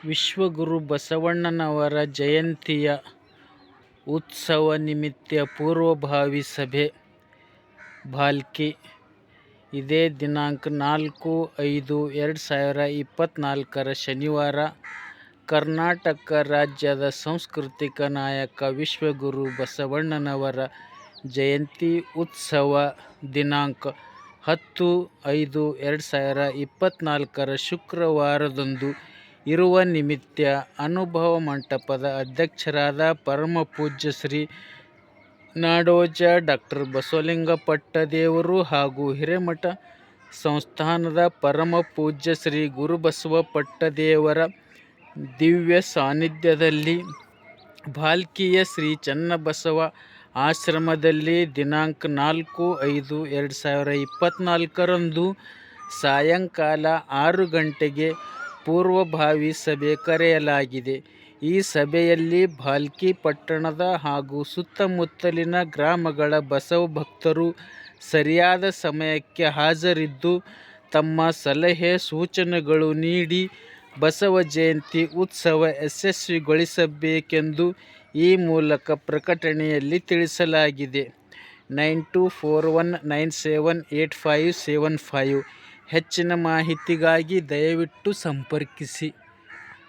ವಿಶ್ವಗುರು ಬಸವಣ್ಣನವರ ಜಯಂತಿಯ ಉತ್ಸವ ನಿಮಿತ್ತ ಪೂರ್ವಭಾವಿ ಸಭೆ ಭಾಲ್ಕಿ ಇದೇ ದಿನಾಂಕ 4/5/2024 ಶನಿವಾರ ಕರ್ನಾಟಕ ರಾಜ್ಯದ ಸಾಂಸ್ಕೃತಿಕ ನಾಯಕ ವಿಶ್ವಗುರು ಬಸವಣ್ಣನವರ ಜಯಂತಿ ಉತ್ಸವ ದಿನಾಂಕ 10/5/2024 ಶುಕ್ರವಾರದಂದು ಇರುವ ನಿಮಿತ್ತ ಅನುಭವ ಮಂಟಪದ ಅಧ್ಯಕ್ಷರಾದ ಪರಮಪೂಜ್ಯ ಶ್ರೀ ನಾಡೋಜ ಡಾಕ್ಟರ್ ಬಸವಲಿಂಗ ಪಟ್ಟದೇವರು ಹಾಗೂ ಹಿರೇಮಠ ಸಂಸ್ಥಾನದ ಪರಮಪೂಜ್ಯ ಶ್ರೀ ಗುರುಬಸವ ಪಟ್ಟದೇವರ ದಿವ್ಯ ಸಾನ್ನಿಧ್ಯದಲ್ಲಿ ಭಾಲ್ಕಿಯ ಶ್ರೀ ಚನ್ನಬಸವ ಆಶ್ರಮದಲ್ಲಿ ದಿನಾಂಕ 4/5/2024 ಸಾಯಂಕಾಲ 6 ಗಂಟೆಗೆ ಪೂರ್ವಭಾವಿ ಸಭೆ ಕರೆಯಲಾಗಿದೆ. ಈ ಸಭೆಯಲ್ಲಿ ಭಾಲ್ಕಿ ಪಟ್ಟಣದ ಹಾಗೂ ಸುತ್ತಮುತ್ತಲಿನ ಗ್ರಾಮಗಳ ಬಸವ ಭಕ್ತರು ಸರಿಯಾದ ಸಮಯಕ್ಕೆ ಹಾಜರಿದ್ದು ತಮ್ಮ ಸಲಹೆ ಸೂಚನೆಗಳು ನೀಡಿ ಬಸವ ಜಯಂತಿ ಉತ್ಸವ ಯಶಸ್ವಿಗೊಳಿಸಬೇಕೆಂದು ಈ ಮೂಲಕ ಪ್ರಕಟಣೆಯಲ್ಲಿ ತಿಳಿಸಲಾಗಿದೆ. 9241978575 ಹೆಚ್ಚಿನ ಮಾಹಿತಿಗಾಗಿ ದಯವಿಟ್ಟು ಸಂಪರ್ಕಿಸಿ.